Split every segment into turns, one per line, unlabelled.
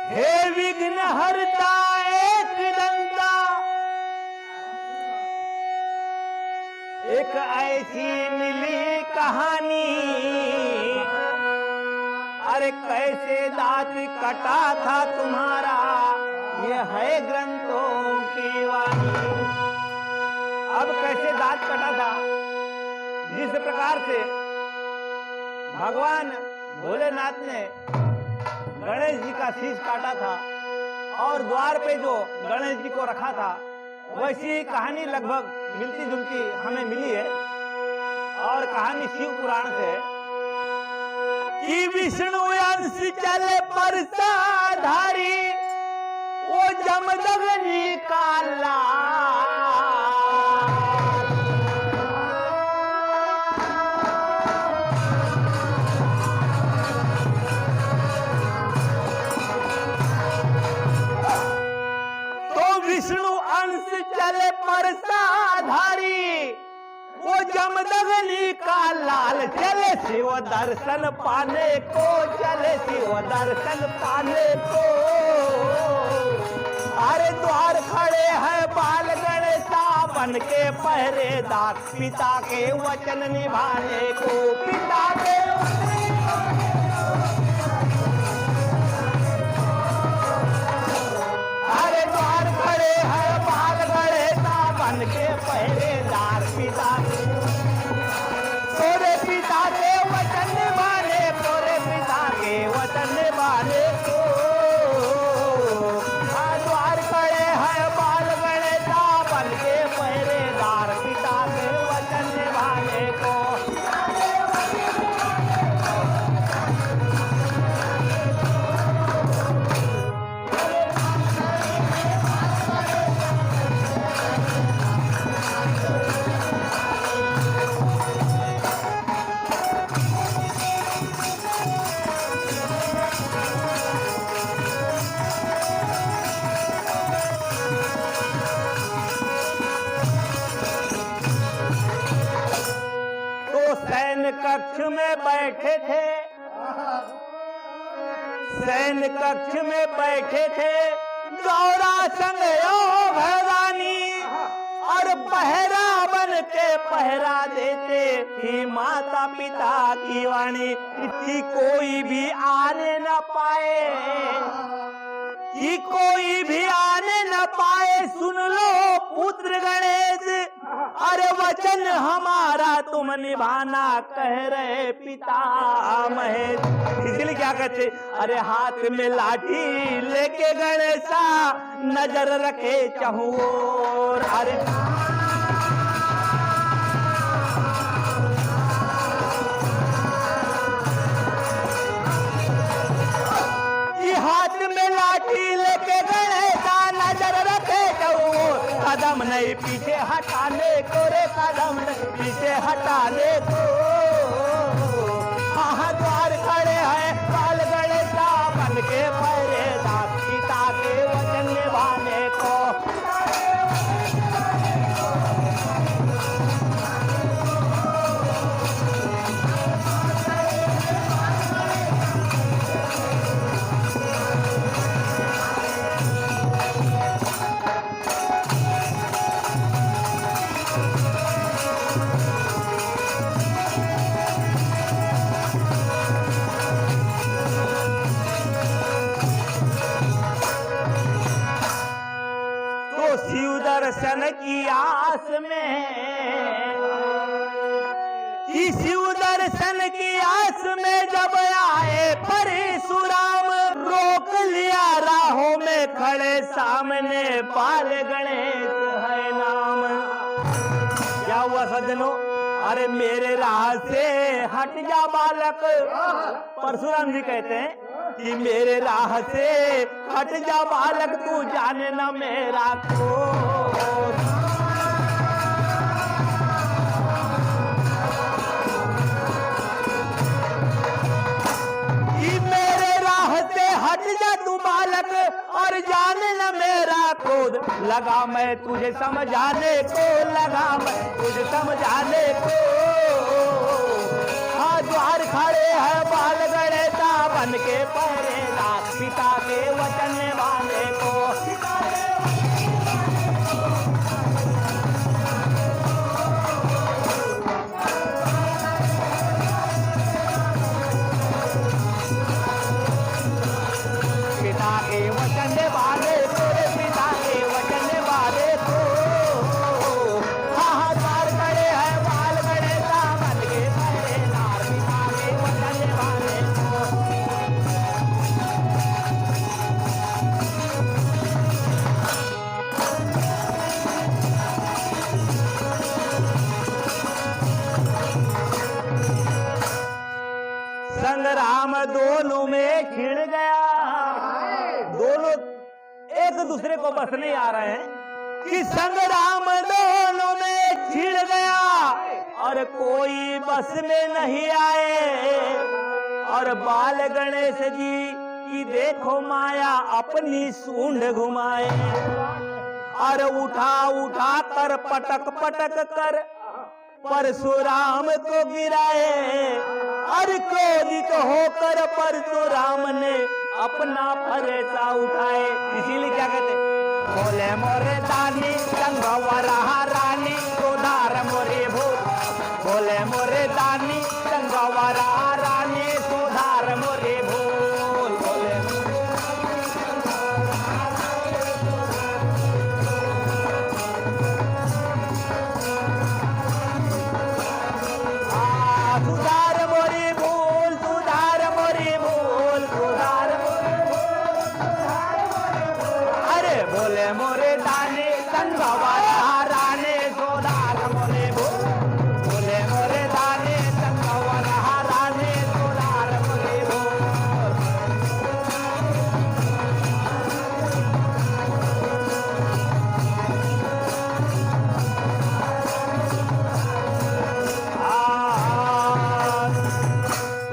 हे विघ्न हरता एक दंता, एक ऐसी मिली कहानी, अरे कैसे दांत कटा था तुम्हारा, ये है ग्रंथों की वाणी। अब कैसे दांत कटा था, जिस प्रकार से भगवान भोलेनाथ ने गणेश जी का शीश काटा था और द्वार पे जो गणेश जी को रखा था, वैसी कहानी लगभग मिलती जुलती हमें मिली है। और कहानी शिव पुराण से है कि विष्णु अंश चले परसाधारी, वो जमदग्नि काला, विष्णु अंश चले परसाधारी, वो जमदग्नि का लाल, चले शिव दर्शन पाने को, चले शिव दर्शन पाने को। अरे द्वार खड़े हैं बाल गणेशा बन के पहरेदार, पिता के वचन निभाने को, पिता के बन के पहरेदार, पिता तोरे पिता के वचन निभाने, तोरे पिता के वचन निभाने को। द्वार खड़े हैं बाल गणेशा बन के पहरेदार, पिता के वचन निभाने को। सैन्य कक्ष में बैठे थे, सैन्य कक्ष में बैठे थे गौरा संग भैरानी, और पहरा बन के पहरा देते थी माता पिता की वाणी, कि कोई भी आने न पाए, कि कोई भी आने न पाए, सुन लो पुत्र गणेश, अरे वचन हमारा तुम निभाना, कह रहे पिता महेश। इसलिए क्या कहते, अरे हाथ में लाठी लेके गणेशा नजर रखे चाहूं और, अरे हाथ में लाठी लेके गणेशा नजर रखे जाऊं, कदम नहीं पीछे हटाने को रे, कदम नहीं पीछे हटाने को। हाँ द्वार खड़े हैं बाल गणेशा बन के पहरेदार, पिता के वचन निभाने को। दर्शन की आस में, कि शिव दर्शन की आस में जब आए परशुराम, रोक लिया राहों में खड़े सामने, बाल गणेश है नाम। क्या हुआ सज्जनों, अरे मेरे राह से हट जा बालक, परशुराम जी कहते हैं कि मेरे राह से हट जा बालक, तू जाने न मेरा को। मेरे राह से हट जा तू बालक, और जाने न मेरा क्रोध, लगा मैं तुझे समझाने को, लगा मैं तुझे समझाने को। हाँ द्वार खड़े हैं बाल गणेशा बन के पहरेदार, पिता के वचन निभाने को। पिता के वचन निभाने को, पिता के वचन निभाने को। हाहाकार खड़े हैं बाल गणेशा बन के पहरेदार, पिता के वचन निभाने को। संग्राम दोनों में छिड़ गया, दोनों एक दूसरे को बस नहीं आ रहे हैं कि संग्राम दोनों में छिड़ गया और कोई बस में नहीं आए। और बाल गणेश जी की देखो माया अपनी सूंड घुमाए, और उठा उठा कर पटक पटक कर परशुराम को गिराए। और क्रोधित होकर परशुराम ने अपना फरेसा उठाए। इसीलिए क्या कहते, बोले मोरे दानी संगवरा रानी सुधार मोरे भूल, बोले मोरे दानी संगवरा रानी सुधार मोरे भूल, बोले सुधार मोरी भूल, सुधार मोरी भूल, सुधार मोरी भूल। अरे बोले मोरे दानी संगवरा रानी सुधार मोरे भूल, बोले मोरे दानी संगवरा रानी सुधार मोरे भूल।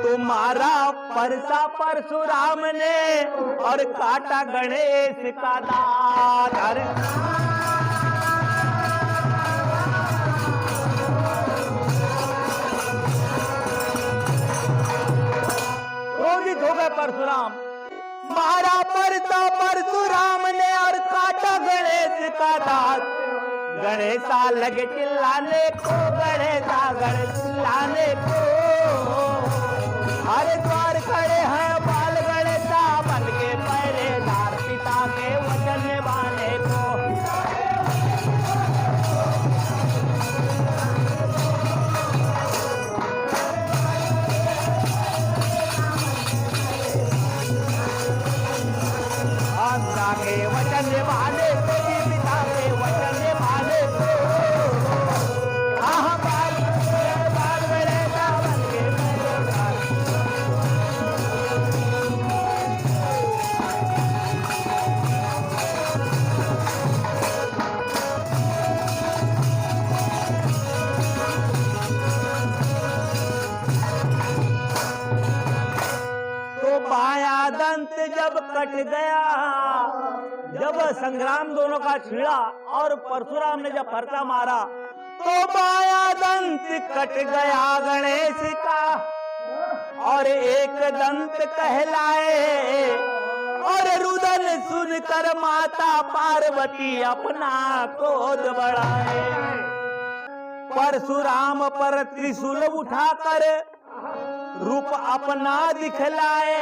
तुम्हारा परसा परशुराम ने और काटा गणेश का दांत। अरे क्रोधित हो गए परशुराम, मारा परसा परशुराम ने और काटा गणेश का दांत। गणेशा लगे चिल्लाने को, गणेशा गण चिल्लाने को। हर द्वार खड़े हैं बाल गणेशा बन के पहरेदार, पिता के वचन निभाने को। पिता के वचन निभाने को, पिता के वचन निभाने को। हाँ बाल गणेशा बन के पहरेदार। बाया दंत जब कट गया, जब संग्राम दोनों का छिड़ा और परशुराम ने जब फरसा मारा तो बाया दंत कट गया गणेश का, और एक दंत कहलाए। और रुदन सुनकर माता पार्वती अपना क्रोध बढ़ाए। परशुराम पर त्रिशूल उठाकर रूप अपना दिखलाए,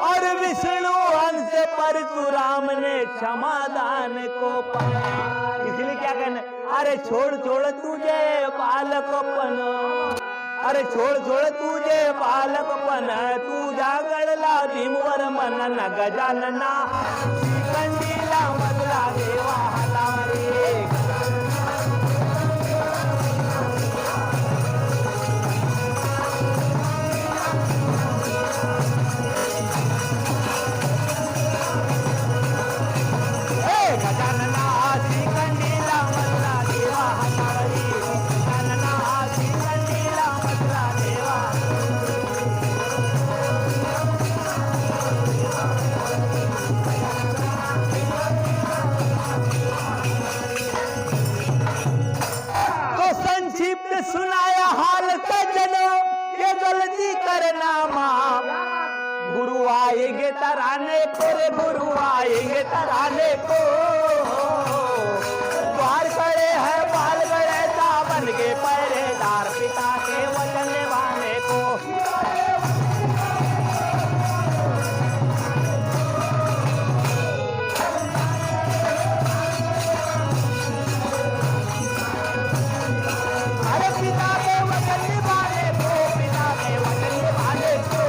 और विष्णु अंश परशुराम ने क्षमादान को पाए। इसलिए क्या कहना, अरे छोड़ छोड़ तुझे बालकपन, अरे छोड़ छोड़ तुझे बालकपन, तू जागडला भीमवर मनन गजानना, कंदीला मधुरा देवा हलारे। गजानना श्रीकंडीला मधुरा देवा हलारे, गजानना श्रीकंडीला मधुरा देवा। हमारे गुरु आएंगे तराने को। द्वार खड़े हैं बाल गणेशा बन के पहरेदार, पिता के वचन निभाने को। अरे पिता के वचन निभाने को, पिता के वचन निभाने को।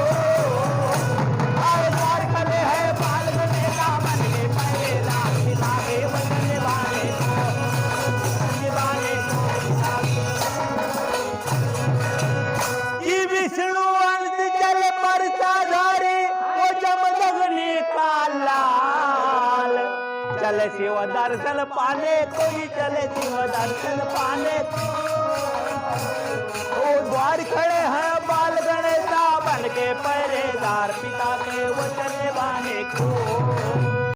और द्वार खड़े हैं बाल गणेशा बन के पहरेदार, पिता के वचन निभाने को, निभाने को। कि विष्णु अंत जल पर साधारे, वो जमदग्नि का लाल। चले शिव दर्शन पाने कोई, चले शिव दर्शन पाने को। वो द्वार खड़े हैं बाल गणेशा बन के पहरेदार, पिता के वचन निभाने को।